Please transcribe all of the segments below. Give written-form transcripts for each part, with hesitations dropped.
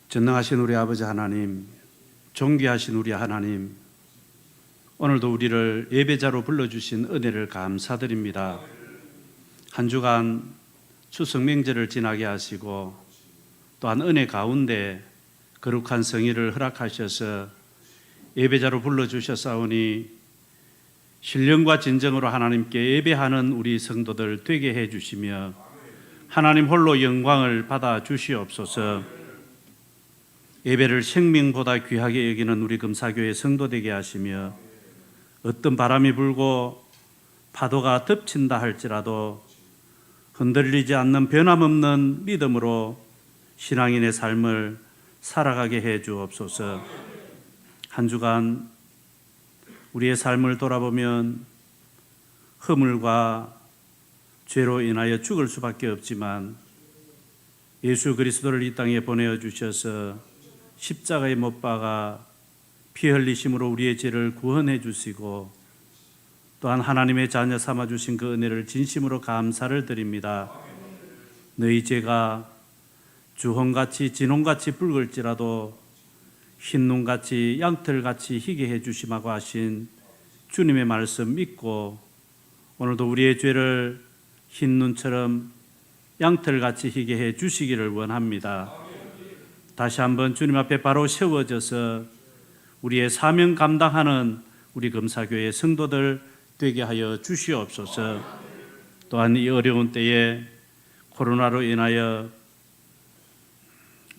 전능하신 우리 아버지 하나님, 존귀하신 우리 하나님, 오늘도 우리를 예배자로 불러주신 은혜를 감사드립니다. 한 주간 추석 명절을 지나게 하시고 또한 은혜 가운데 거룩한 성의를 허락하셔서 예배자로 불러주셨사오니 신령과 진정으로 하나님께 예배하는 우리 성도들 되게 해주시며 하나님 홀로 영광을 받아 주시옵소서. 예배를 생명보다 귀하게 여기는 우리 금사교회 성도 되게 하시며 어떤 바람이 불고 파도가 덮친다 할지라도 흔들리지 않는 변함없는 믿음으로 신앙인의 삶을 살아가게 해 주옵소서. 한 주간 우리의 삶을 돌아보면 허물과 죄로 인하여 죽을 수밖에 없지만 예수 그리스도를 이 땅에 보내어 주셔서 십자가에 못 박아 피 흘리심으로 우리의 죄를 구원해 주시고 또한 하나님의 자녀 삼아 주신 그 은혜를 진심으로 감사를 드립니다. 너희 죄가 주홍같이 진홍같이 붉을지라도 흰눈같이 양털같이 희게 해 주심하고 하신 주님의 말씀 믿고 오늘도 우리의 죄를 흰눈처럼 양털같이 희게 해 주시기를 원합니다. 다시 한번 주님 앞에 바로 세워져서 우리의 사명 감당하는 우리 금사교회 성도들 되게 하여 주시옵소서. 또한 이 어려운 때에 코로나로 인하여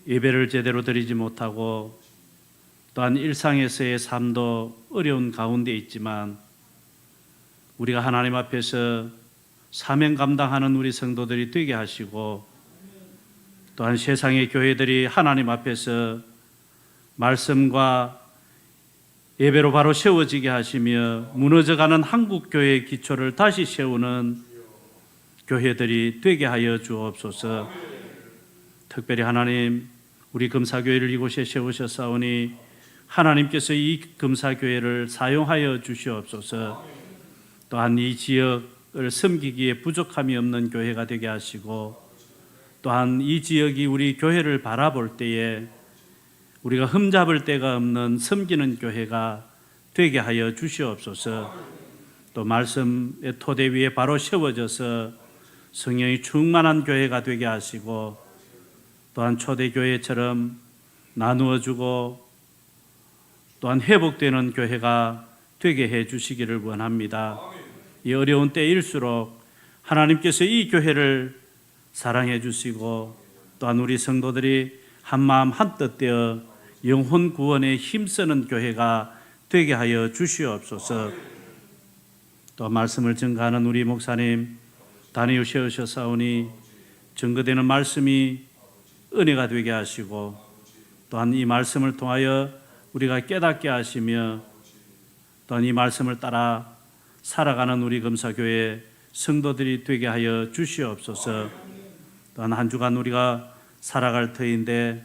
예배를 제대로 드리지 못하고 또한 일상에서의 삶도 어려운 가운데 있지만 우리가 하나님 앞에서 사명 감당하는 우리 성도들이 되게 하시고 또한 세상의 교회들이 하나님 앞에서 말씀과 예배로 바로 세워지게 하시며 무너져가는 한국교회의 기초를 다시 세우는 교회들이 되게 하여 주옵소서. 특별히 하나님 우리 금사교회를 이곳에 세우셨사오니 하나님께서 이 금사교회를 사용하여 주시옵소서. 또한 이 지역을 섬기기에 부족함이 없는 교회가 되게 하시고 또한 이 지역이 우리 교회를 바라볼 때에 우리가 흠잡을 데가 없는 섬기는 교회가 되게 하여 주시옵소서. 또 말씀의 토대 위에 바로 세워져서 성령이 충만한 교회가 되게 하시고 또한 초대교회처럼 나누어주고 또한 회복되는 교회가 되게 해 주시기를 원합니다. 이 어려운 때일수록 하나님께서 이 교회를 사랑해 주시고 또한 우리 성도들이 한마음 한뜻 되어 영혼 구원에 힘쓰는 교회가 되게 하여 주시옵소서. 또 말씀을 증거하는 우리 목사님 단위로 세우셨사오니 증거되는 말씀이 은혜가 되게 하시고 또한 이 말씀을 통하여 우리가 깨닫게 하시며 또한 이 말씀을 따라 살아가는 우리 금사교회 성도들이 되게 하여 주시옵소서. 또한 한 주간 우리가 살아갈 터인데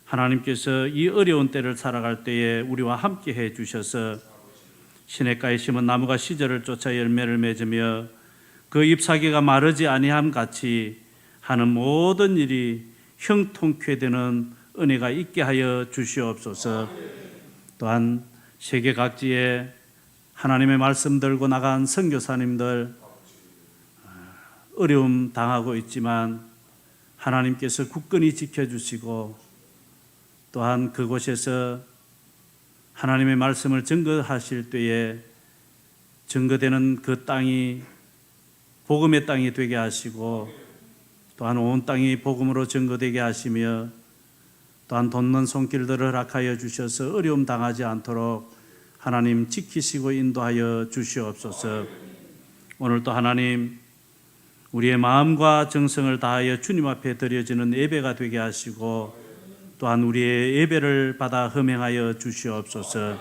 하나님께서 이 어려운 때를 살아갈 때에 우리와 함께 해 주셔서 시냇가에 심은 나무가 시절을 쫓아 열매를 맺으며 그 잎사귀가 마르지 아니함 같이 하는 모든 일이 형통케 되는 은혜가 있게 하여 주시옵소서. 또한 세계 각지에 하나님의 말씀 들고 나간 선교사님들 어려움 당하고 있지만 하나님께서 굳건히 지켜주시고 또한 그곳에서 하나님의 말씀을 증거하실 때에 증거되는 그 땅이 복음의 땅이 되게 하시고 또한 온 땅이 복음으로 증거되게 하시며 또한 돋는 손길들을 허락하여 주셔서 어려움 당하지 않도록 하나님 지키시고 인도하여 주시옵소서. 오늘도 하나님 우리의 마음과 정성을 다하여 주님 앞에 드려지는 예배가 되게 하시고 또한 우리의 예배를 받아 흠행하여 주시옵소서.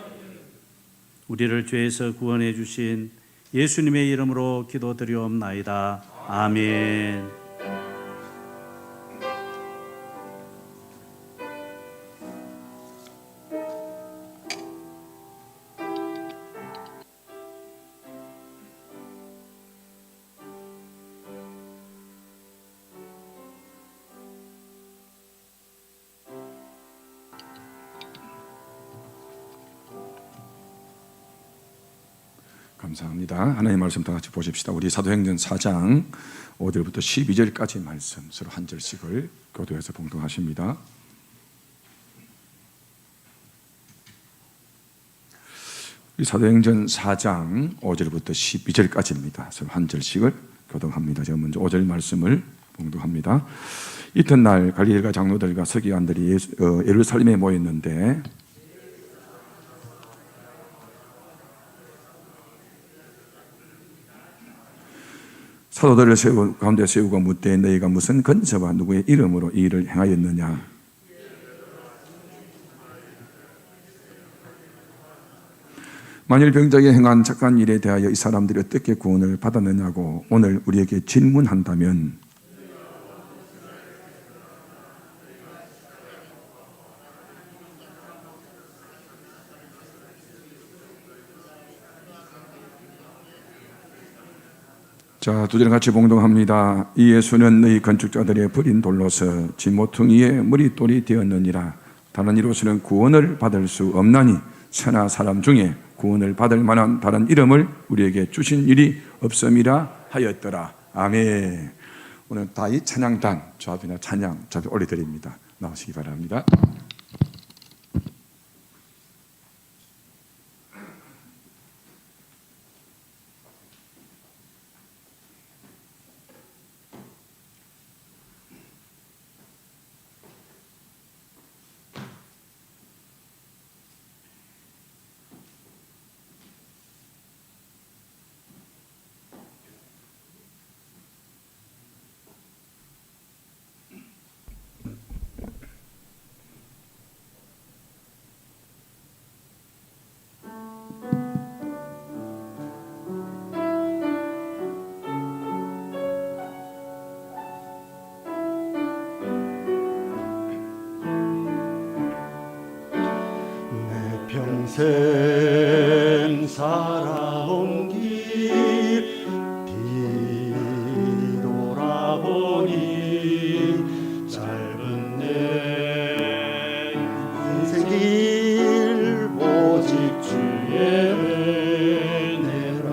우리를 죄에서 구원해 주신 예수님의 이름으로 기도드리옵나이다. 아멘. 감사합니다. 하나님 말씀 다 같이 보십시다. 우리 사도행전 4장 5절부터 12절까지 말씀 서로 한 절씩을 교도해서 봉독하십니다. 우리 사도행전 4장 5절부터 12절까지입니다. 서로 한 절씩을 교독합니다. 제가 먼저 5절 말씀을 봉독합니다. 이튿날 갈릴리가 장로들과 서기관들이 예루살렘에 모였는데 사도들을 가운데 세우고 묻되 너희가 무슨 건서와 누구의 이름으로 이 일을 행하였느냐? 만일 병자에게 행한 착한 일에 대하여 이 사람들이 어떻게 구원을 받았느냐고 오늘 우리에게 질문한다면 자, 두 절 같이 봉독합니다. 이 예수는 너희 건축자들의 버린 돌로서 진모퉁이의 머릿돌이 되었느니라. 다른 이로서는 구원을 받을 수 없나니 천하 사람 중에 구원을 받을 만한 다른 이름을 우리에게 주신 일이 없음이라 하였더라. 아멘. 오늘 다이 찬양단 조합이나 찬양 조합에 올려드립니다. 나오시기 바랍니다. 평생 살아온 길 뒤돌아보니 짧은 내 인생 길 오직 주의 은혜라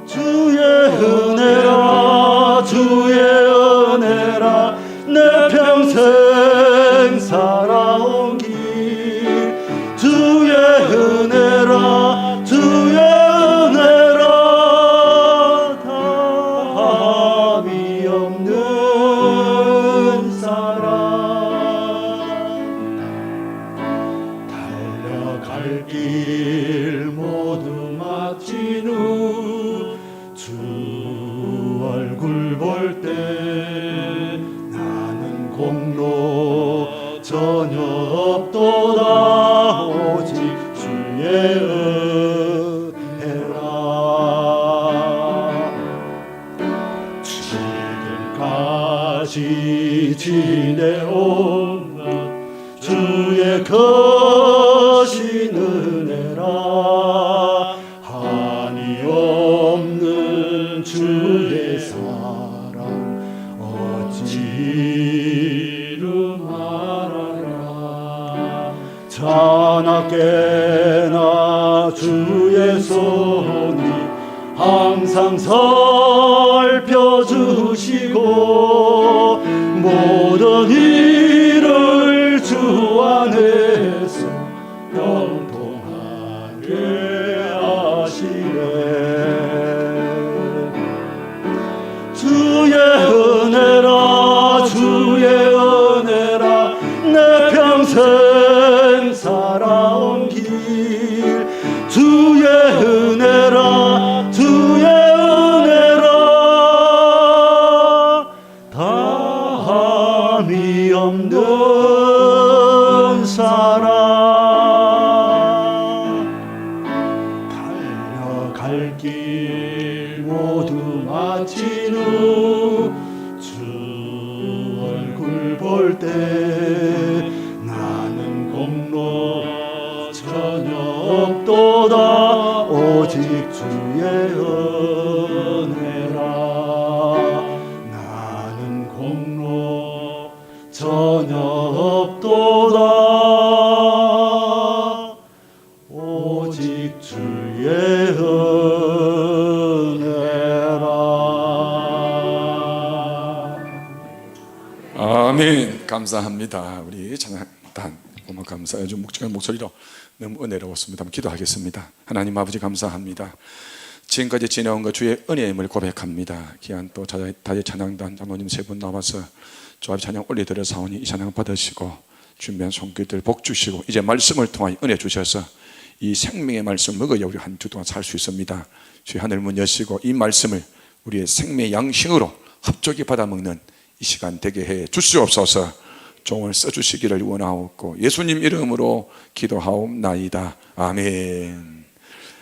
주의 은혜라 주의 은혜라 내 평생 살아온 길 주의 은혜라 주의 은혜라 답이 없는 사랑 달려갈 길 모두 마친 후 주 얼굴 볼 때 나는 공로 전혀 없도다 오직 주의 은혜라 지금까지 지내온 주의 거신 은혜라 한이 없는 주의 사랑 어찌로 말하라 자나깨나 주의 손이 항상 살펴주시고 모든 일을 주 안에서 영통하게 하시네 주의 은혜라 주의 은혜라 내 평생 살아온 길 주의 은혜라 주의 은혜라 다함이 없는 사랑 달려갈 길 모두 마친 후 주 얼굴 볼 때 나는 공로 전혀 없도다 오직 주의 은혜라 나는 공로 전혀 없도다 오직 주의 은혜라 아멘. 감사합니다. 우리 찬양단 고마 감사해 준 묵직한 목소리로 너무 은혜로웠습니다. 한번 기도하겠습니다. 하나님 아버지 감사합니다. 지금까지 지내온 것 주의 은혜임을 고백합니다. 귀한 또 다시 찬양단 장로님 세 분 나와서 주 앞에 찬양 올려드려 사오니 이 찬양 받으시고 준비한 손길들 복 주시고 이제 말씀을 통하여 은혜 주셔서 이 생명의 말씀 먹어야 우리 한 주 동안 살 수 있습니다. 주의 하늘 문 여시고 이 말씀을 우리의 생명의 양식으로 합족히 받아먹는 이 시간 되게 해 주시옵소서. 종을 써주시기를 원하옵고 예수님 이름으로 기도하옵나이다. 아멘.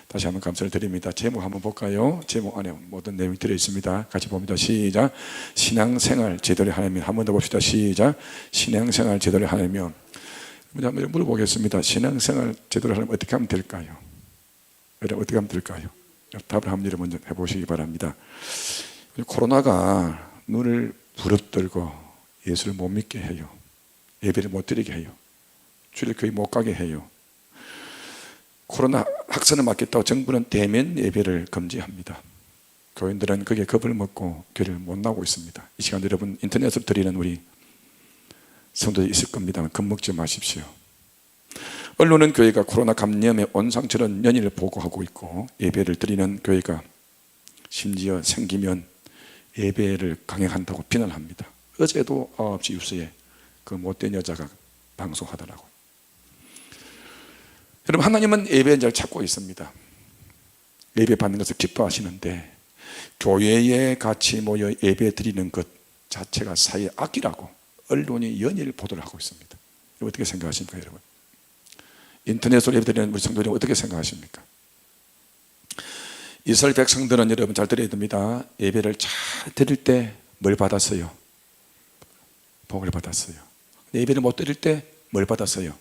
다시 한번 감사를 드립니다. 제목 한번 볼까요? 제목 안에 모든 내용이 들어있습니다. 같이 봅니다. 시작. 신앙생활 제대로 하려면 한 번 더 봅시다. 시작. 신앙생활 제대로 하려면 한번 물어보겠습니다. 신앙생활 제대로 하려면 어떻게 하면 될까요? 여러분 어떻게 하면 될까요? 답을 한번 먼저 해보시기 바랍니다. 코로나가 눈을 부릅뜨고 예수를 못 믿게 해요. 예배를 못 드리게 해요. 주일교회 못 가게 해요. 코로나 확산을 막겠다고 정부는 대면 예배를 금지합니다. 교인들은 그게 겁을 먹고 교회를 못 나오고 있습니다. 이 시간 여러분 인터넷으로 드리는 우리 성도들이 있을 겁니다만 겁먹지 마십시오. 언론은 교회가 코로나 감염의 온상처럼 연일을 보고하고 있고 예배를 드리는 교회가 심지어 생기면 예배를 강행한다고 비난합니다. 어제도 9시 뉴스에 그 못된 여자가 방송하더라고요. 여러분 하나님은 예배의 자를 찾고 있습니다. 예배 받는 것을 기뻐하시는데 교회에 같이 모여 예배 드리는 것 자체가 사회의 악이라고 언론이 연일 보도를 하고 있습니다. 어떻게 생각하십니까 여러분? 인터넷으로 예배 드리는 우리 성도들은 어떻게 생각하십니까? 이스라엘 백성들은 여러분 잘 들어야 됩니다. 예배를 잘 드릴 때 뭘 받았어요? 복을 받았어요. 예배를 못 드릴 때 뭘 받았어요?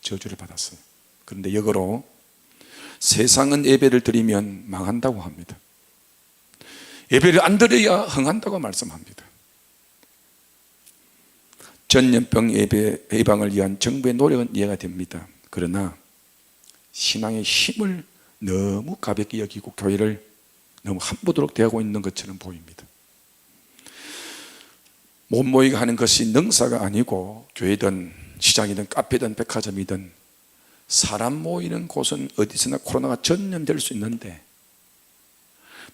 저주를 받았어요. 그런데 역으로 세상은 예배를 드리면 망한다고 합니다. 예배를 안 드려야 흥한다고 말씀합니다. 전염병 예방을 위한 정부의 노력은 이해가 됩니다. 그러나 신앙의 힘을 너무 가볍게 여기고 교회를 너무 함부도록 대하고 있는 것처럼 보입니다. 못 모이게 하는 것이 능사가 아니고 교회든 시장이든 카페든 백화점이든 사람 모이는 곳은 어디서나 코로나가 전염될 수 있는데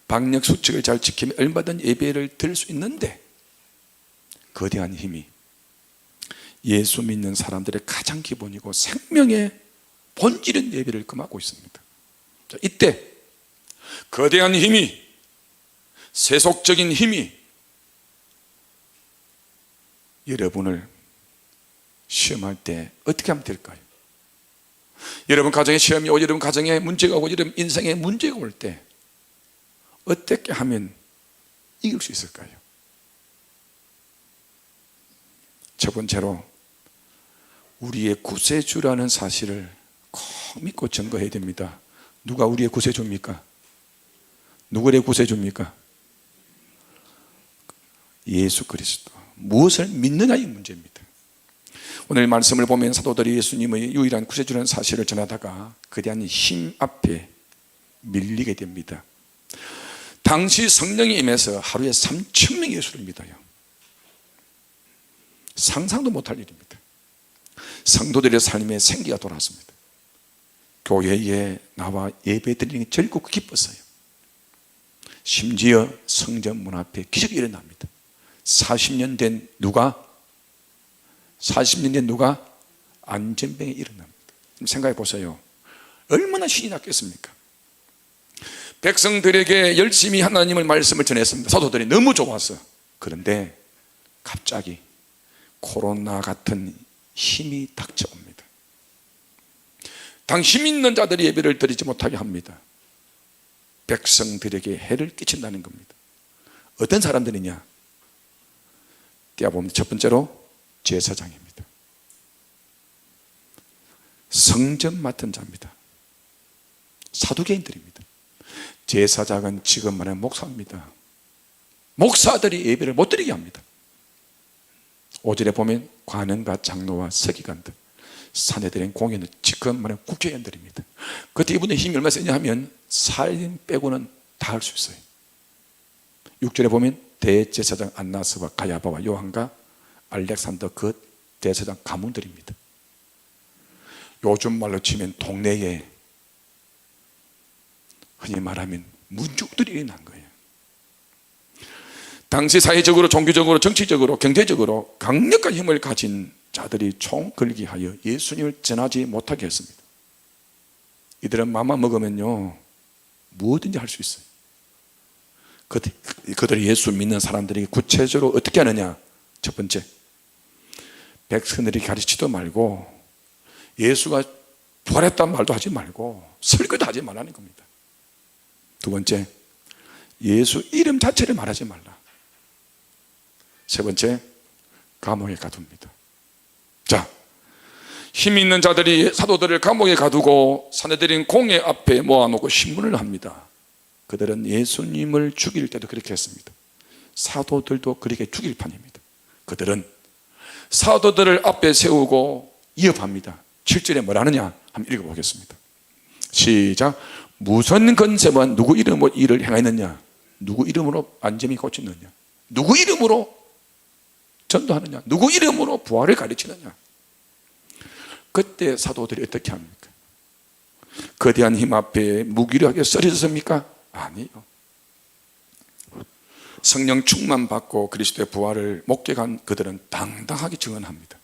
방역 수칙을 잘 지키면 얼마든 예배를 드릴 수 있는데 거대한 힘이 예수 믿는 사람들의 가장 기본이고 생명의 본질인 예배를 금하고 있습니다. 자, 이때 거대한 힘이 세속적인 힘이 여러분을 시험할 때 어떻게 하면 될까요? 여러분 가정에 시험이 오고 여러분 가정에 문제가 오고 여러분 인생에 문제가 올 때 어떻게 하면 이길 수 있을까요? 첫 번째로 우리의 구세주라는 사실을 꼭 믿고 증거해야 됩니다. 누가 우리의 구세주입니까? 누구의 구세주입니까? 예수 그리스도. 무엇을 믿느냐의 문제입니다. 오늘 말씀을 보면 사도들이 예수님의 유일한 구세주라는 사실을 전하다가 거대한 힘 앞에 밀리게 됩니다. 당시 성령이 임해서 하루에 3,000명이 예수를 믿어요. 상상도 못할 일입니다. 성도들의 삶에 생기가 돌아왔습니다. 교회에 나와 예배 드리는 게 즐겁고 기뻤어요. 심지어 성전 문 앞에 기적이 일어납니다. 40년 된 누가? 안전병에 일어납니다. 생각해 보세요. 얼마나 신이 났겠습니까? 백성들에게 열심히 하나님의 말씀을 전했습니다. 사도들이 너무 좋았어. 그런데 갑자기 코로나 같은 힘이 닥쳐옵니다. 당심 있는 자들이 예배를 드리지 못하게 합니다. 백성들에게 해를 끼친다는 겁니다. 어떤 사람들이냐? 띄어보면 첫 번째로 제사장입니다. 성전 맡은 자입니다. 사두개인들입니다. 제사장은 지금 말하는 목사입니다. 목사들이 예배를 못 드리게 합니다. 5절에 보면 관원과 장로와 서기관들, 사내들인 공회는 지금 말하는 국회의원들입니다. 그때 이분의 힘이 얼마나 세냐 하면 살인 빼고는 다 할 수 있어요. 6절에 보면 대제사장 안나스와 가야바와 요한과 알렉산더 그 대제사장 가문들입니다. 요즘 말로 치면 동네에 흔히 말하면 문중들이 일어난 거예요. 당시 사회적으로, 종교적으로, 정치적으로, 경제적으로 강력한 힘을 가진 자들이 총걸기하여 예수님을 전하지 못하게 했습니다. 이들은 맘만 먹으면요 무엇든지 할 수 있어요. 그들이 예수 믿는 사람들이 구체적으로 어떻게 하느냐? 첫 번째, 백성들이 가르치도 말고 예수가 부활했단 말도 하지 말고 설교도 하지 말라는 겁니다. 두 번째, 예수 이름 자체를 말하지 말라. 세 번째, 감옥에 가둡니다. 자, 힘 있는 자들이 사도들을 감옥에 가두고 사내들인 공회 앞에 모아놓고 신문을 합니다. 그들은 예수님을 죽일 때도 그렇게 했습니다. 사도들도 그렇게 죽일 판입니다. 그들은 사도들을 앞에 세우고 위협합니다. 7절에 뭐라 하느냐? 한번 읽어보겠습니다. 시작. 무슨 건세와 누구 이름으로 일을 행하였느냐? 누구 이름으로 안점이 고치느냐? 누구 이름으로 전도하느냐? 누구 이름으로 부활을 가르치느냐? 그때 사도들이 어떻게 합니까? 거대한 힘 앞에 무기력하게 쓰러졌습니까? 아니요. 성령 충만 받고 그리스도의 부활을 목격한 그들은 당당하게 증언합니다.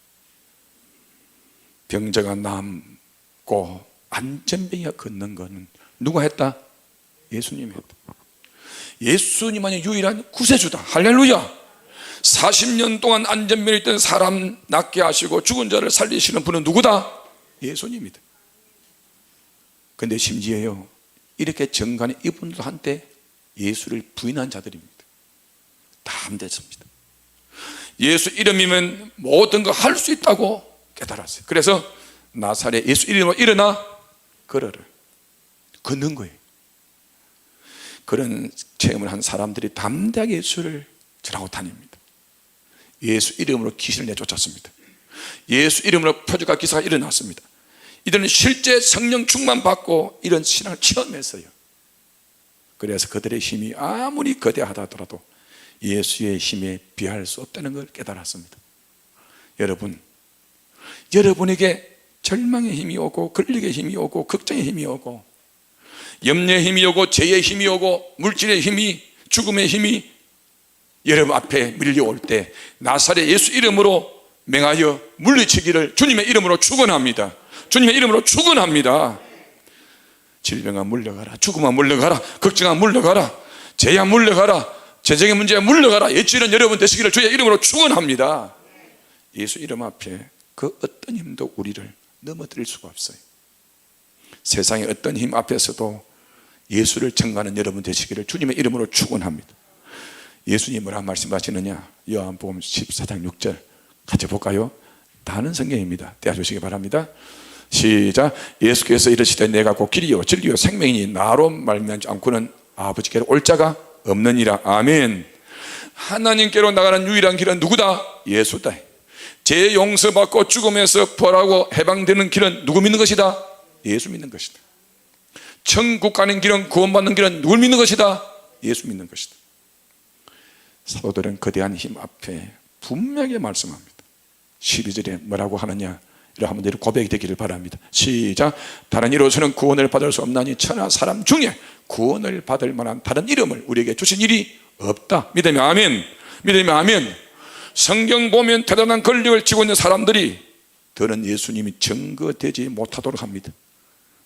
병자가 남고 안전병이가 걷는 것은 누가 했다? 예수님이 했다. 예수님만이 유일한 구세주다. 할렐루야. 40년 동안 안전병에 있던 사람 낫게 하시고 죽은 자를 살리시는 분은 누구다? 예수님이다. 그런데 심지어요 이렇게 정간에 이분들 한테 예수를 부인한 자들입니다. 다 함대했습니다. 예수 이름이면 모든 거 할 수 있다고 깨달았어요. 그래서 나사렛 예수 이름으로 일어나 걸어라. 걷는 거예요. 그런 체험을 한 사람들이 담대하게 예수를 전하고 다닙니다. 예수 이름으로 귀신을 내쫓았습니다. 예수 이름으로 표적과 기사가 일어났습니다. 이들은 실제 성령 충만 받고 이런 신앙을 체험했어요. 그래서 그들의 힘이 아무리 거대하다 하더라도 예수의 힘에 비할 수 없다는 걸 깨달았습니다. 여러분에게 절망의 힘이 오고 권력의 힘이 오고 걱정의 힘이 오고 염려의 힘이 오고 죄의 힘이 오고 물질의 힘이 죽음의 힘이 여러분 앞에 밀려올 때 나사렛 예수 이름으로 맹하여 물리치기를 주님의 이름으로 축원합니다. 주님의 이름으로 축원합니다. 질병아 물러가라, 죽음아 물러가라, 걱정아 물러가라, 죄야 물러가라, 재정의 문제야 물러가라. 예치는 여러분 되시기를 주의 이름으로 축원합니다. 예수 이름 앞에 그 어떤 힘도 우리를 넘어뜨릴 수가 없어요. 세상의 어떤 힘 앞에서도 예수를 청하는 여러분 되시기를 주님의 이름으로 축원합니다. 예수님 뭐라 말씀하시느냐? 요한복음 14장 6절 같이 볼까요? 다른 성경입니다. 떼어주시기 바랍니다. 시작. 예수께서 이르시되 내가 곧 길이요 진리요 생명이니 나로 말미암지 않고는 아버지께로 올 자가 없느니라. 아멘. 하나님께로 나가는 유일한 길은 누구다? 예수다. 죄 용서받고 죽음에서 부활하고 해방되는 길은 누구 믿는 것이다? 예수 믿는 것이다. 천국 가는 길은, 구원받는 길은 누굴 믿는 것이다? 예수 믿는 것이다. 사도들은 거대한 힘 앞에 분명하게 말씀합니다. 12절에 뭐라고 하느냐? 이런 한번 고백이 되기를 바랍니다. 시작. 다른 이로서는 구원을 받을 수 없나니 천하 사람 중에 구원을 받을 만한 다른 이름을 우리에게 주신 일이 없다. 믿으면 아멘. 믿으면 아멘. 성경 보면 대단한 권력을 쥐고 있는 사람들이 더는 예수님이 증거되지 못하도록 합니다.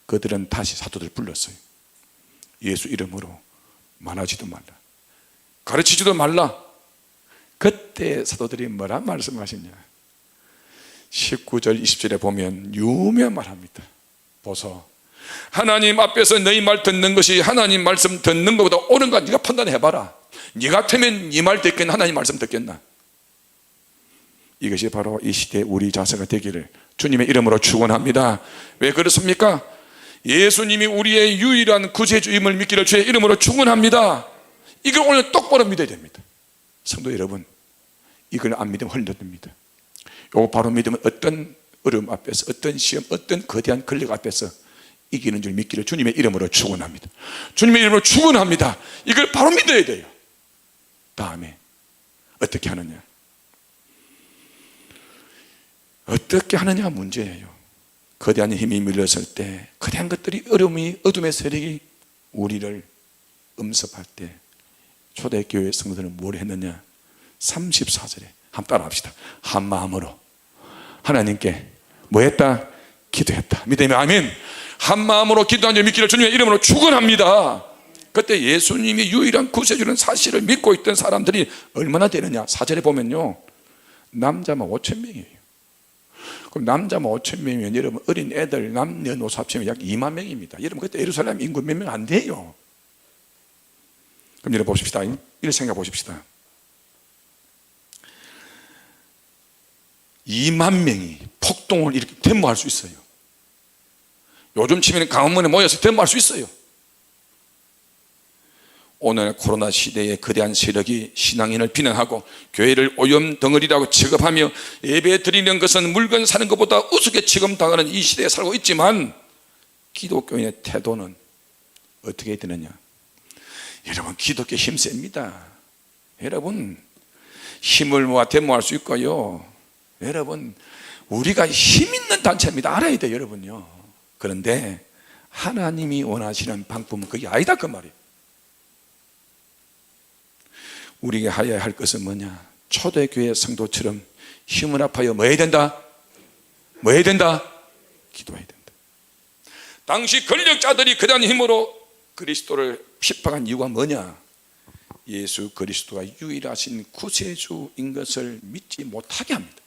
그들은 다시 사도들 불렀어요. 예수 이름으로 말하지도 말라, 가르치지도 말라. 그때 사도들이 뭐라 말씀하시냐? 19절 20절에 보면 유명한 말합니다. 보소, 하나님 앞에서 너희 말 듣는 것이 하나님 말씀 듣는 것보다 옳은가 네가 판단해봐라. 네 같으면 네 말 듣겠나 하나님 말씀 듣겠나? 이것이 바로 이 시대의 우리 자세가 되기를 주님의 이름으로 축원합니다. 왜 그렇습니까? 예수님이 우리의 유일한 구세주임을 믿기를 주의 이름으로 축원합니다. 이걸 오늘 똑바로 믿어야 됩니다. 성도 여러분, 이걸 안 믿으면 흘러듭니다. 이거 바로 믿으면 어떤 어려움 앞에서, 어떤 시험, 어떤 거대한 권력 앞에서 이기는 줄 믿기를 주님의 이름으로 축원합니다. 주님의 이름으로 축원합니다. 이걸 바로 믿어야 돼요. 다음에 어떻게 하느냐? 어떻게 하느냐가 문제예요. 거대한 힘이 밀렸을 때, 거대한 것들이, 어려움이, 어둠의 세력이 우리를 음습할 때 초대교회 성도들은 뭘 했느냐? 34절에 한번 따라 합시다. 한 마음으로 하나님께 뭐 했다? 기도했다. 믿으면 아멘. 한 마음으로 기도한 줄 믿기를 주님의 이름으로 축원합니다. 그때 예수님이 유일한 구세주라는 사실을 믿고 있던 사람들이 얼마나 되느냐? 4절에 보면요, 남자만 5,000명이에요. 그럼 남자만 5,000명이면 여러분 어린 애들 남녀노소 합치면 약 2만 명입니다. 여러분 그때 예루살렘 인구 몇 명 안 돼요. 그럼 여러분 보십시다. 이런 생각 보십시다. 2만 명이 폭동을 이렇게 데모할 수 있어요. 요즘 치면 강원문에 모여서 데모할 수 있어요. 오늘 코로나 시대의 거대한 세력이 신앙인을 비난하고 교회를 오염 덩어리라고 취급하며 예배 드리는 것은 물건 사는 것보다 우습게 취급당하는 이 시대에 살고 있지만, 기독교인의 태도는 어떻게 되느냐? 여러분, 기독교 힘 셉니다. 여러분, 힘을 모아 데모할 수 있고요. 여러분, 우리가 힘 있는 단체입니다. 알아야 돼요, 여러분요. 그런데 하나님이 원하시는 방법은 그게 아니다, 그 말이에요. 우리가 해야 할 것은 뭐냐? 초대교회 성도처럼 힘을 합하여 뭐 해야 된다? 뭐 해야 된다? 기도해야 된다. 당시 권력자들이 그다음 힘으로 그리스도를 핍박한 이유가 뭐냐? 예수 그리스도가 유일하신 구세주인 것을 믿지 못하게 합니다.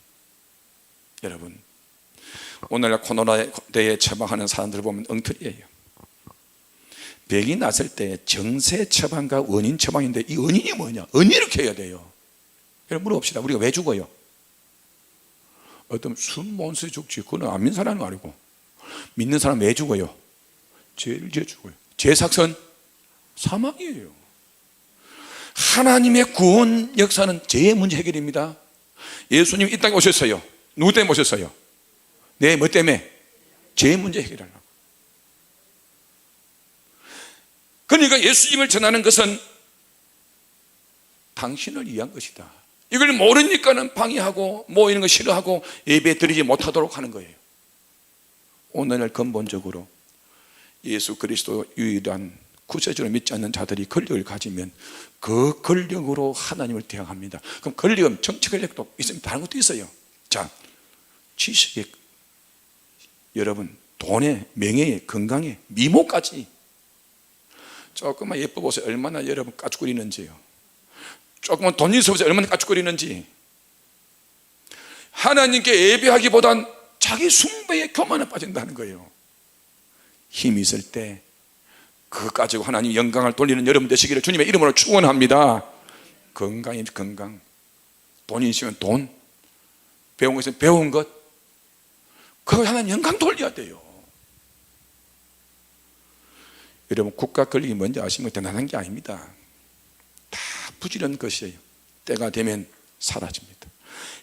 여러분, 오늘날 코로나에 처방하는 사람들을 보면 엉터리예요. 병이 났을 때 정세 처방과 원인 처방인데, 이 원인이 뭐냐? 원인을 캐야 돼요. 여러분, 물어봅시다. 우리가 왜 죽어요? 어떤 숨못쉬 죽지. 그건 안 믿는 사람은 아니고, 믿는 사람 왜 죽어요? 죄를 지어 죽어요. 죄삭선 사망이에요. 하나님의 구원 역사는 죄의 문제 해결입니다. 예수님이 이 땅에 오셨어요. 누구 때문에 오셨어요? 뭐 때문에? 죄의 문제 해결하려고. 그러니까 예수님을 전하는 것은 당신을 위한 것이다. 이걸 모르니까는 방해하고 모이는 거 싫어하고 예배 드리지 못하도록 하는 거예요. 오늘날 근본적으로 예수 그리스도 유일한 구세주를 믿지 않는 자들이 권력을 가지면 그 권력으로 하나님을 대항합니다. 그럼 권력은 정치 권력도 있으면 다른 것도 있어요. 자, 지식에, 여러분, 돈에, 명예에, 건강에, 미모까지. 조금만 예뻐 보세요. 얼마나 여러분 까죽거리는지요. 조금만 돈 있어 보세요. 얼마나 까죽거리는지. 하나님께 예배하기보단 자기 숭배의 교만에 빠진다는 거예요. 힘이 있을 때 그거 가지고 하나님 영광을 돌리는 여러분 되시기를 주님의 이름으로 축원합니다. 건강이 건강, 돈이 있으면 돈, 배운 것 있으면 배운 것, 그거 하나님 영광 돌려야 돼요. 여러분, 국가 권력이 뭔지 아시면 대단한 게 아닙니다. 다 부지런 것이에요. 때가 되면 사라집니다.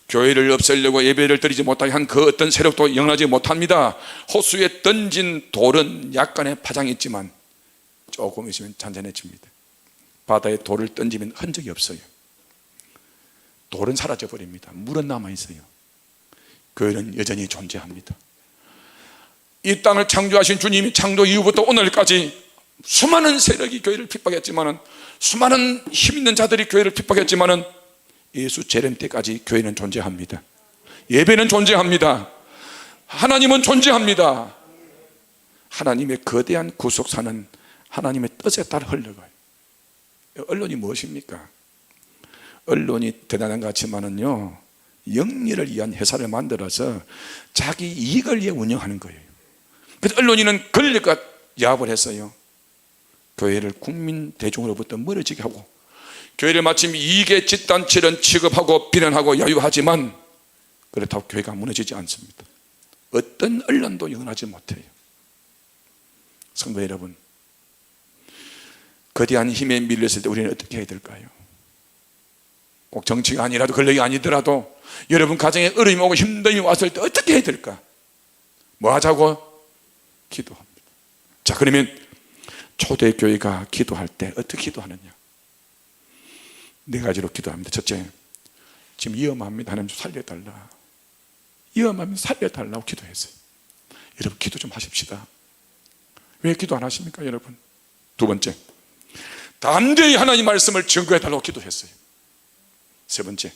교회를 없애려고 예배를 드리지 못하게 한 그 어떤 세력도 영하지 못합니다. 호수에 던진 돌은 약간의 파장이 있지만 조금 있으면 잔잔해집니다. 바다에 돌을 던지면 흔적이 없어요. 돌은 사라져 버립니다. 물은 남아 있어요. 교회는 여전히 존재합니다. 이 땅을 창조하신 주님이 창조 이후부터 오늘까지 수많은 세력이 교회를 핍박했지만은, 수많은 힘 있는 자들이 교회를 핍박했지만은, 예수 재림 때까지 교회는 존재합니다. 예배는 존재합니다. 하나님은 존재합니다. 하나님의 거대한 구속사는 하나님의 뜻에 따라 흘러가요. 언론이 무엇입니까? 언론이 대단한 것 같지만은요, 영리를 위한 회사를 만들어서 자기 이익을 위해 운영하는 거예요. 그래서 언론인은 권력과 야합을 했어요. 교회를 국민 대중으로부터 멀어지게 하고, 교회를 마침 이익의 집단처럼 취급하고 비난하고 야유하지만, 그렇다고 교회가 무너지지 않습니다. 어떤 언론도 영원하지 못해요. 성도 여러분, 거대한 힘에 밀렸을 때 우리는 어떻게 해야 될까요? 꼭 정치가 아니라도, 권력이 아니더라도 여러분 가정에 어려움이 오고 힘듦이 왔을 때 어떻게 해야 될까? 뭐 하자고? 기도합니다. 자, 그러면 초대교회가 기도할 때 어떻게 기도하느냐? 4가지로 기도합니다. 첫째, 지금 위험합니다. 하나님 좀 살려달라. 위험하면 살려달라고 기도했어요. 여러분 기도 좀 하십시다. 왜 기도 안 하십니까 여러분? 두 번째, 담대히 하나님 말씀을 증거해달라고 기도했어요. 세 번째,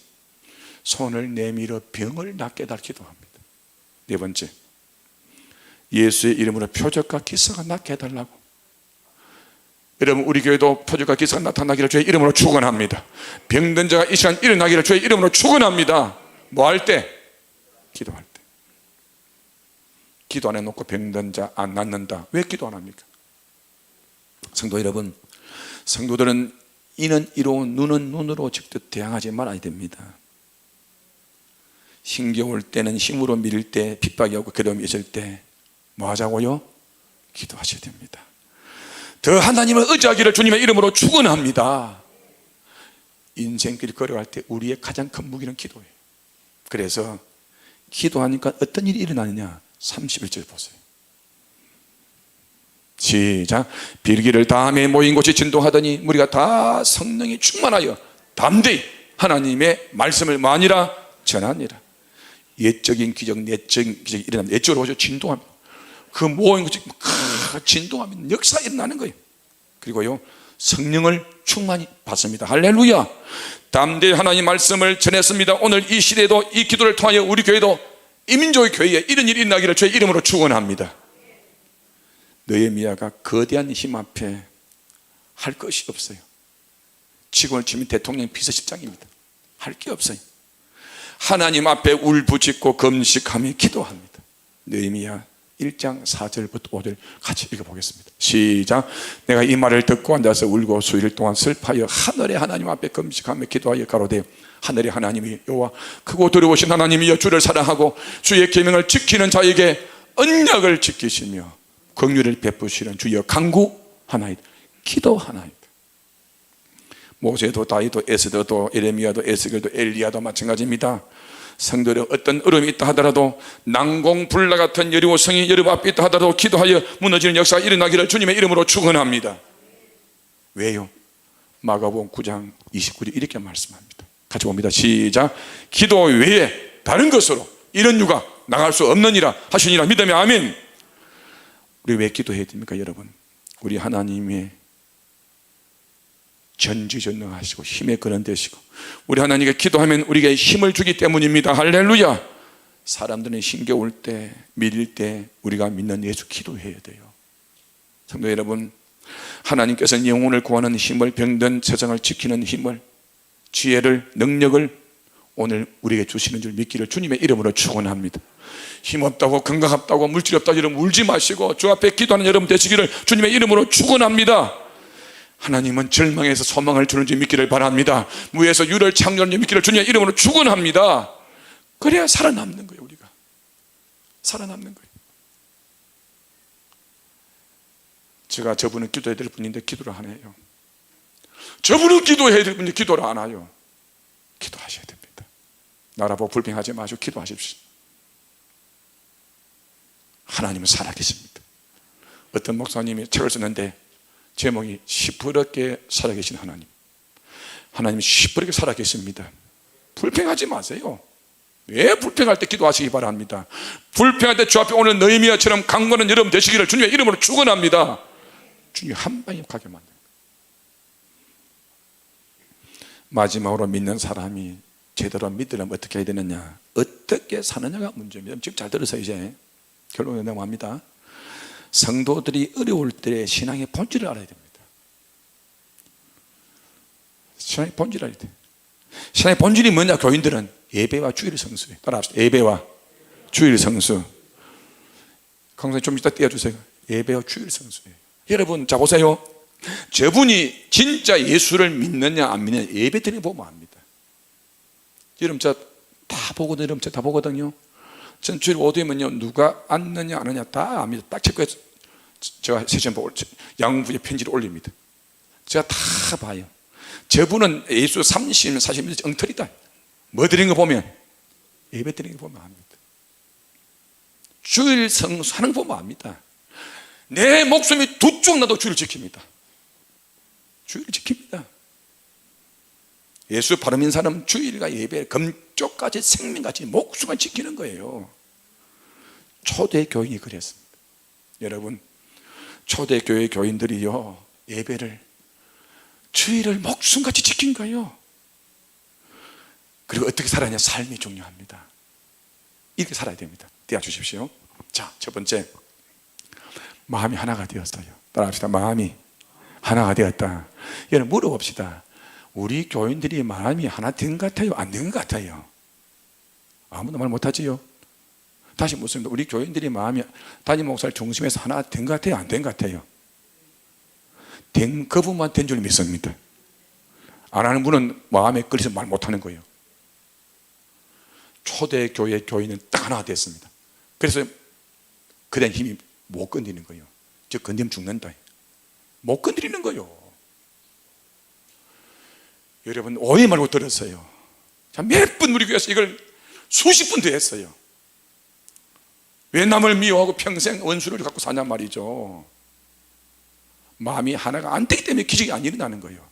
손을 내밀어 병을 낫게 해달라고 기도합니다. 네 번째, 예수의 이름으로 표적과 기사가 낫게 해달라고. 여러분 우리 교회도 표적과 기사가 나타나기를 주의 이름으로 축원합니다. 병든 자가 이 시간 일어나기를 주의 이름으로 축원합니다. 뭐 할 때? 기도할 때. 기도 안 해놓고 병든 자 안 낫는다. 왜 기도 안 합니까? 성도 여러분, 성도들은 이는 이로 눈은 눈으로 직접 대항하지 말아야 됩니다. 힘겨울 때는 힘으로 밀 때, 핍박이 오고 괴로움이 있을 때 뭐 하자고요? 기도하셔야 됩니다. 더 하나님을 의지하기를 주님의 이름으로 축원합니다. 인생길 걸어갈 때 우리의 가장 큰 무기는 기도예요. 그래서 기도하니까 어떤 일이 일어나느냐? 31절 보세요. 시작. 빌기를 다음에 모인 곳이 진동하더니 무리가 다 성령이 충만하여 담대히 하나님의 말씀을 많이라 전하니라. 예적인 기적, 내적인 기적이 일어나면 내적으로 보죠. 진동합니다. 그 모인 곳이 진동하면 역사가 일어나는 거예요. 그리고요 성령을 충만히 받습니다. 할렐루야. 담대히 하나님 말씀을 전했습니다. 오늘 이 시대에도 이 기도를 통하여 우리 교회도 이민족의 교회에 이런 일이 일어나기를 주의 이름으로 축원합니다. 느헤미야가 거대한 힘 앞에 할 것이 없어요. 지금을 치면 대통령 비서실장입니다. 할 게 없어요. 하나님 앞에 울부짖고 금식하며 기도합니다. 느헤미야 1장 4절부터 5절 같이 읽어보겠습니다. 시작. 내가 이 말을 듣고 앉아서 울고 수일 동안 슬퍼하여 하늘의 하나님 앞에 금식하며 기도하여 가로되 하늘의 하나님이 여호와 크고 두려우신 하나님이여 주를 사랑하고 주의 계명을 지키는 자에게 언약을 지키시며 긍휼을 베푸시는 주여 간구하나이다. 기도하나이다. 모세도 다윗도 에스더도 예레미야도 에스겔도 엘리야도 마찬가지입니다. 성도들은 어떤 어려움이 있다 하더라도 난공불락 같은 여리고 성이 여러분 앞에 있다 하더라도 기도하여 무너지는 역사가 일어나기를 주님의 이름으로 축원합니다. 왜요? 마가복음 9장 29절 이렇게 말씀합니다. 같이 봅니다. 시작. 기도 외에 다른 것으로 이런 유가 나갈 수 없느니라 하시니라 믿으면 아멘. 우리 왜 기도해야 됩니까 여러분? 우리 하나님의 전지전능하시고 힘의 근원 되시고 우리 하나님께 기도하면 우리에게 힘을 주기 때문입니다. 할렐루야. 사람들은 힘겨울 때 밀릴 때 우리가 믿는 예수 기도해야 돼요. 성도 여러분, 하나님께서는 영혼을 구하는 힘을, 병든 세상을 지키는 힘을, 지혜를, 능력을 오늘 우리에게 주시는 줄 믿기를 주님의 이름으로 축원합니다. 힘없다고 건강 없다고 물질 없다고 여러분 울지 마시고 주 앞에 기도하는 여러분 되시기를 주님의 이름으로 축원합니다. 하나님은 절망에서 소망을 주는 줄 믿기를 바랍니다. 무에서 유를 창조하는 줄 믿기를 주님의 이름으로 축원합니다. 그래야 살아남는 거예요. 우리가 살아남는 거예요. 제가 저분은 기도해야 될 분인데 기도를 안 해요. 저분은 기도해야 될 분인데 기도를 안 해요. 기도하셔야 됩니다. 나라 보고 불평하지 마시고 기도하십시오. 하나님은 살아계십니다. 어떤 목사님이 책을 썼는데 제목이 시퍼렇게 살아계신 하나님. 하나님이 시퍼렇게 살아계십니다. 불평하지 마세요. 왜 불평할 때 기도하시기 바랍니다. 불평할 때 주 앞에 오늘 느헤미야처럼 강건한 여러분 되시기를 주님의 이름으로 축원합니다. 주님 한 방에 가게 만듭니다. 마지막으로 믿는 사람이 제대로 믿으려면 어떻게 해야 되느냐, 어떻게 사느냐가 문제입니다. 지금 잘 들으세요. 이제 결론에 넘어갑니다. 성도들이 어려울 때 신앙의 본질을 알아야 됩니다. 신앙의 본질을 알아야 돼요. 신앙의 본질이 뭐냐? 교인들은 예배와 주일 성수예요. 따라합시다. 예배와 주일 성수. 강사님 좀 이따 띄워주세요. 예배와 주일 성수예요. 여러분 자 보세요. 저분이 진짜 예수를 믿느냐 안 믿느냐 예배 드리는 거 보면 압니다. 여러분 저 다 보거든요. 여러분 저 다 보거든요. 전 주일 5대면요 누가 앉느냐 안 하느냐 다 압니다. 딱 체크해서 제가 세션 보고 양부의 편지를 올립니다. 제가 다 봐요. 저분은 예수 30년 40년 엉터리다. 뭐 드린 거 보면 예배 드리는 거 보면 압니다. 주일 성수하는 거 보면 압니다. 내 목숨이 두 쪽 나도 주일 지킵니다. 주일 지킵니다. 예수 바로 믿는 사람은 주일과 예배, 금쪽까지 생명같이 목숨을 지키는 거예요. 초대교인이 그랬습니다. 여러분, 초대교회 교인들이요, 예배를, 주일을 목숨같이 지킨 거예요. 그리고 어떻게 살아야 삶이 중요합니다. 이렇게 살아야 됩니다. 띄워주십시오. 자, 첫 번째, 마음이 하나가 되었어요. 따라합시다. 마음이 하나가 되었다. 여러분, 물어봅시다. 우리 교인들이 마음이 하나 된 것 같아요? 안 된 것 같아요? 아무도 말 못하지요? 다시 묻습니다. 우리 교인들이 마음이 담임 목사를 중심에서 하나 된 것 같아요? 안 된 것 같아요? 된 그분만 된 줄 믿습니다. 안 하는 분은 마음에 끌려서 말 못하는 거예요. 초대교회 교인은 딱 하나가 됐습니다. 그래서 그런 힘이 못 건드리는 거예요. 저 건드리면 죽는다. 못 건드리는 거예요. 여러분, 오해 말고 들었어요. 몇 분 우리 교회에서 이걸 수십 분 더 했어요. 왜 남을 미워하고 평생 원수를 갖고 사냔 말이죠. 마음이 하나가 안 되기 때문에 기적이 안 일어나는 거예요.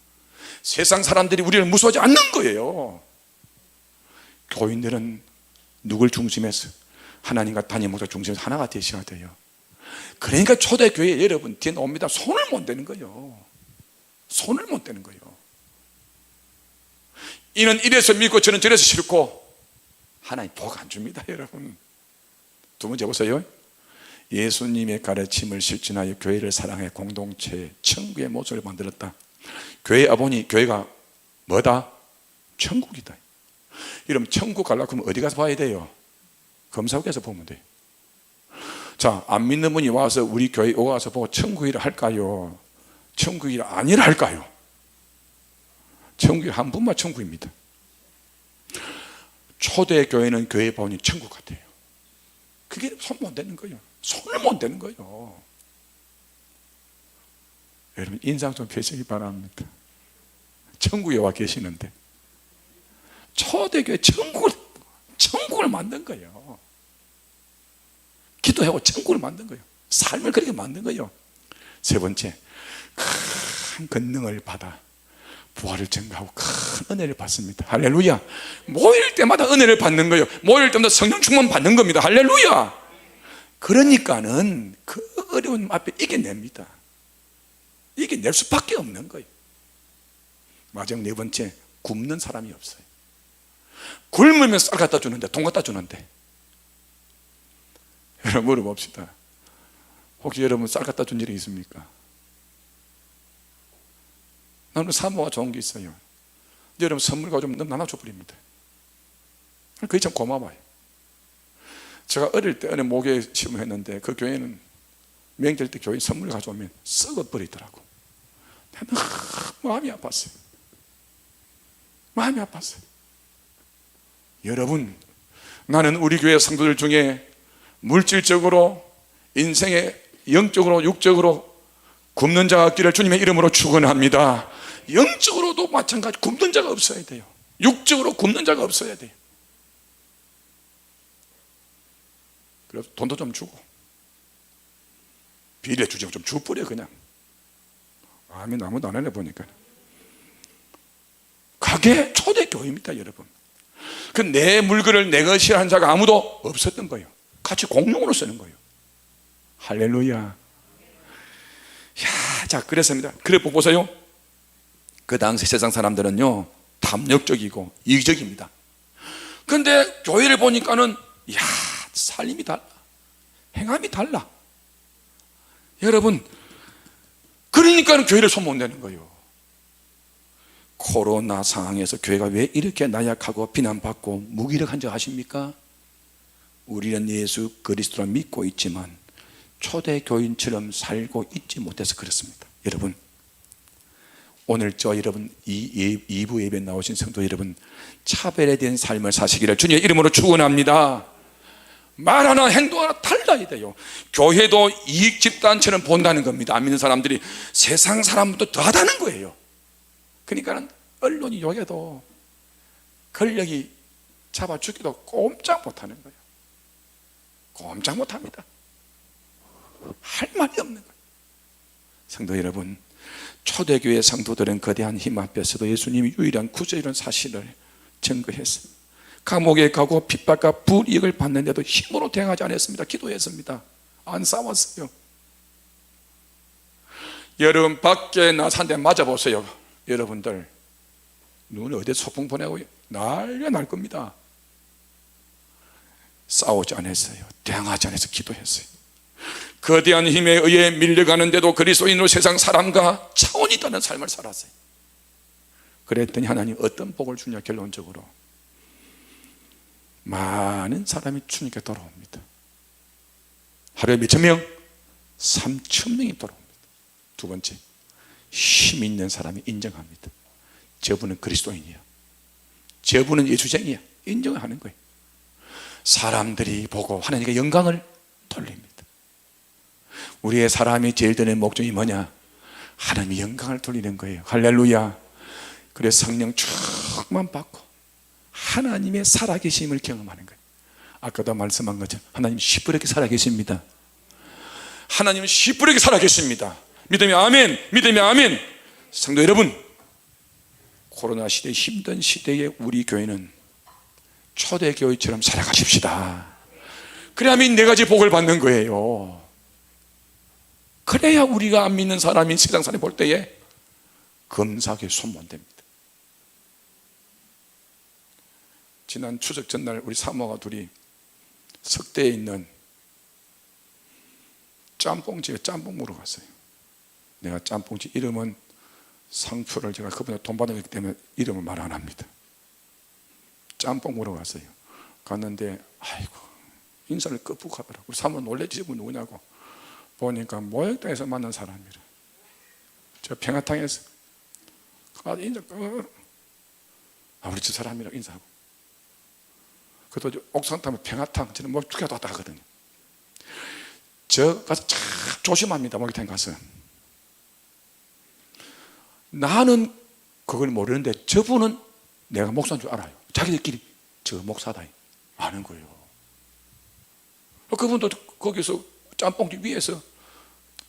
세상 사람들이 우리를 무서워하지 않는 거예요. 교인들은 누굴 중심에서? 하나님과 담임 목사 중심에서 하나가 되셔야 돼요. 그러니까 초대교회 여러분 뒤에 나옵니다. 손을 못 대는 거예요. 손을 못 대는 거예요. 이는 이래서 믿고 저는 저래서 싫고 하나님 복 안 줍니다. 여러분, 두 번째 보세요. 예수님의 가르침을 실천하여 교회를 사랑해 공동체 천국의 모습을 만들었다. 교회 아버니, 교회가 뭐다? 천국이다. 여러분, 천국 가려고 하면 어디 가서 봐야 돼요? 검사국에서 보면 돼요. 자, 안 믿는 분이 와서 우리 교회에 와서 보고 천국이라 할까요? 천국이라 아니라 할까요? 천국이 한 분만 천국입니다. 초대교회는 교회 보니 천국 같아요. 그게 손 못 대는 거예요. 손을 못 대는 거예요. 여러분, 인상 좀 펴시기 바랍니다. 천국에 와 계시는데 초대교회 천국을 만든 거예요. 기도하고 천국을 만든 거예요. 삶을 그렇게 만든 거예요. 세 번째, 큰 권능을 받아 부활을 증가하고 큰 은혜를 받습니다. 할렐루야. 모일 때마다 은혜를 받는 거예요. 모일 때마다 성령 충만 받는 겁니다. 할렐루야. 그러니까는 그 어려운 앞에 이겨냅니다. 이겨낼 수밖에 없는 거예요. 마지막 네 번째, 굶는 사람이 없어요. 굶으면 쌀 갖다 주는데, 돈 갖다 주는데. 여러분, 물어봅시다. 혹시 여러분 쌀 갖다 준 일이 있습니까? 나는 사모가 좋은 게 있어요. 여러분 선물 가지고 좀 나눠줘 버립니다. 그게 참 고마워요. 제가 어릴 때 어느 목회 시험을 했는데 그 교회는 명절 때 교회 선물 가져오면 썩어 버리더라고. 너무 마음이 아팠어요. 마음이 아팠어요. 여러분, 나는 우리 교회 성도들 중에 물질적으로, 인생의 영적으로, 육적으로 굶는 자가 없기를 주님의 이름으로 축원합니다. 영적으로도 마찬가지 굶는 자가 없어야 돼요. 육적으로 굶는 자가 없어야 돼요. 그래서 돈도 좀 주고 비례 주지 좀 줘버려 그냥. 아멘. 아무도 안 하네 보니까. 그게 초대교회입니다. 여러분, 그 내 물건을 내 것이라 한 자가 아무도 없었던 거예요. 같이 공용으로 쓰는 거예요. 할렐루야. 야, 자, 그랬습니다. 그래 보세요. 그 당시 세상 사람들은요 탐욕적이고 이기적입니다. 그런데 교회를 보니까는 야, 살림이 달라, 행함이 달라. 여러분, 그러니까는 교회를 손 못 내는 거예요. 코로나 상황에서 교회가 왜 이렇게 나약하고 비난받고 무기력한 줄 아십니까? 우리는 예수 그리스도를 믿고 있지만 초대교인처럼 살고 있지 못해서 그렇습니다. 여러분, 오늘 여러분 2부 예배에 나오신 성도 여러분, 차별에 대한 삶을 사시기를 주님의 이름으로 축원합니다. 말 하나 행동 하나 달라야 돼요. 교회도 이익 집단처럼 본다는 겁니다. 안 믿는 사람들이 세상 사람보다 더하다는 거예요. 그러니까 언론이 욕해도 권력이 잡아 죽기도 꼼짝 못하는 거예요. 꼼짝 못합니다. 할 말이 없는 거예요. 성도 여러분, 초대교회 성도들은 거대한 힘 앞에서도 예수님이 유일한 구주이라는 사실을 증거했어요. 감옥에 가고 핍박과 불이익을 받는데도 힘으로 대응하지 않았습니다. 기도했습니다. 안 싸웠어요. 여러분 밖에 나서 한 대 맞아보세요. 여러분들 눈에 어디 소풍 보내고 난리가 날 겁니다. 싸우지 않았어요. 대항하지 않아서 기도했어요. 거대한 힘에 의해 밀려가는데도 그리스도인으로 세상 사람과 차원이 다른 삶을 살았어요. 그랬더니 하나님 어떤 복을 주냐. 결론적으로 많은 사람이 주님께 돌아옵니다. 하루에 몇천 명? 3천 명이 돌아옵니다. 두 번째, 힘 있는 사람이 인정합니다. 저분은 그리스도인이야, 저분은 예수쟁이야, 인정을 하는 거예요. 사람들이 보고 하나님께 영광을 돌립니다. 우리의 사람이 제일 드는 목적이 뭐냐? 하나님의 영광을 돌리는 거예요. 할렐루야. 그래서 성령 충만 받고 하나님의 살아계심을 경험하는 거예요. 아까도 말씀한 것처럼 하나님 시뿌렇게 살아계십니다. 하나님은 시뿌렇게 살아계십니다. 믿으면 아멘, 믿으면 아멘. 성도 여러분, 코로나 시대, 힘든 시대에 우리 교회는 초대교회처럼 살아가십시다. 그래야만 네 가지 복을 받는 거예요. 그래야 우리가 안 믿는 사람이 세상 사람이 볼 때에 검사하게 손본됩니다. 지난 추석 전날 우리 사모가 둘이 석대에 있는 짬뽕집에 짬뽕 먹으러 갔어요. 내가 짬뽕집 이름은 상표를 제가 그분한테 돈 받은 거기 때문에 이름을 말 안 합니다. 짬뽕 먹으러 갔어요. 갔는데 아이고 인사를 끄북 하더라고. 우리 사모 놀래지 분 누구냐고 보니까 모욕당에서 만난 사람이라. 저 평화탕에서 가서 인사 우리 저 사람이라고 인사하고. 그것도 옥상 타면 평화탕 저는 뭐 두 개 왔다 하거든요. 저 가서 참 조심합니다. 목욕탕 가서. 나는 그걸 모르는데 저분은 내가 목사인 줄 알아요. 자기들끼리 저 목사다 아는 거예요. 그분도 거기서 짬뽕집 위에서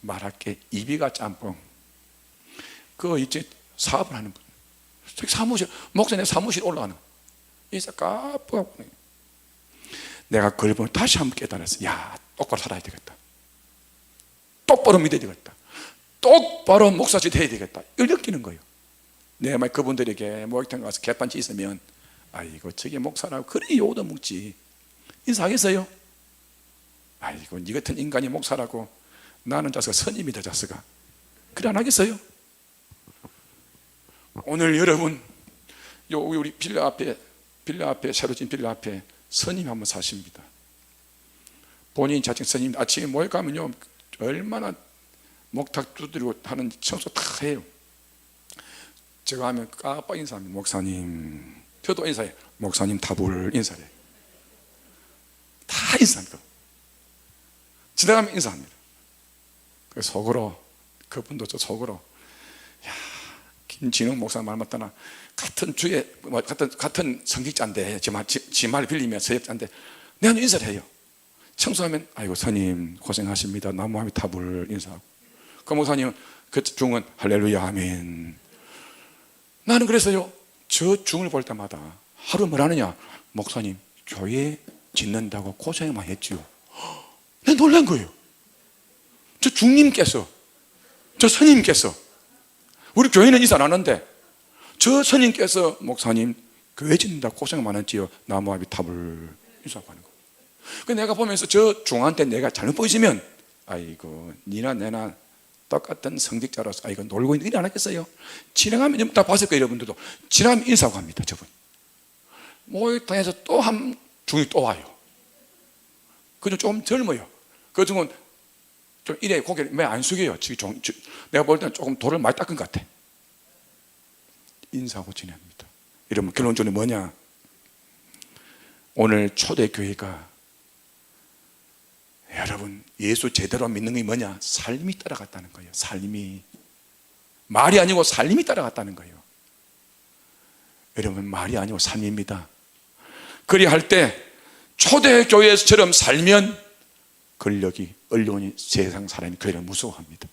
말할게 이비가 짬뽕 그 이제 사업을 하는 분. 사무실 목사님 사무실 올라가는 인사 깜빡하고 내가 그걸 보면 다시 한번 깨달았어. 야 똑바로 살아야 되겠다. 똑바로 믿어야 되겠다. 똑바로 목사짓 해야 되겠다. 이걸 느끼는 거예요. 내가 막 그분들에게 목욕탕 가서 개판치 있으면 아이고 저게 목사라고 그래 요도 묵지 인사하겠어요? 아이고 니 같은 인간이 목사라고 나는 자스가 선임이다 자스가 그래 안 하겠어요? 오늘 여러분 여기 우리 빌라 앞에 새로 진 빌라 앞에 선임 한번 사십니다. 본인 자칭 선임 아침에 모여 가면요 얼마나 목탁 두드리고 하는 청소 다 해요. 제가 하면 깜빡 인사합니다. 목사님. 저도 인사해요. 목사님 답을 인사해요. 다 인사합니다. 지나가면 인사합니다. 그래서 속으로 그분도 저 속으로 야 김진웅 목사 말 맞다나 같은 주에 같은 성직자인데 지 말 빌리면 서역자인데 내가 인사를 해요. 청소하면 아이고 스님 고생하십니다. 나무함이 탑을 인사하고 그 목사님은 그 중은 할렐루야 아멘. 나는 그래서요 저 중을 볼 때마다 하루 뭘 하느냐 목사님 교회 짓는다고 고생 많이 했지요. 내가 놀란 거예요. 저 중님께서 저 스님께서 우리 교회는 인사 안 하는데 저 스님께서 목사님 교회 짓는다고 고생 많았지요. 나무함이 탑을 인사하고 하는 거예요. 그 내가 보면서 저 중한테 내가 잘못 보이시면 아이고 니나 내나 똑같은 성직자로서 아이고 놀고 있는 일 안 하겠어요? 지나가면 다 봤을 거예요. 여러분들도 지나가면 인사하고 합니다. 저분 모욕탕에서 또 한 중이 또 와요. 그중 좀 젊어요. 그 중은 좀 이래 고개를 왜 안 숙여요? 내가 볼 때는 조금 돌을 많이 닦은 것 같아. 인사하고 지냅니다. 이러면 결론적으로 뭐냐? 오늘 초대교회가 여러분 예수 제대로 믿는 게 뭐냐? 삶이 따라갔다는 거예요. 삶이 말이 아니고 삶이 따라갔다는 거예요. 여러분 말이 아니고 삶입니다. 그리할 때 초대교회처럼 살면 권력이 언론이 세상 사람이 교회를 무서워합니다.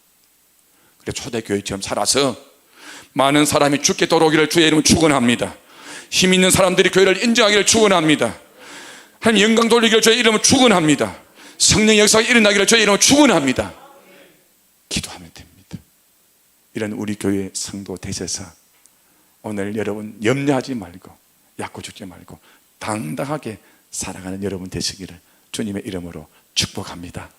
초대교회처럼 살아서 많은 사람이 죽게 돌아오기를 주의 이름으로 축원합니다. 힘 있는 사람들이 교회를 인정하기를 축원합니다. 하나님 영광 돌리기를 주의 이름으로 축원합니다. 성령 역사가 일어나기를 주의 이름으로 축원합니다. 기도하면 됩니다. 이런 우리 교회 성도 되셔서 오늘 여러분 염려하지 말고 약고 죽지 말고 당당하게 살아가는 여러분 되시기를 주님의 이름으로 축복합니다.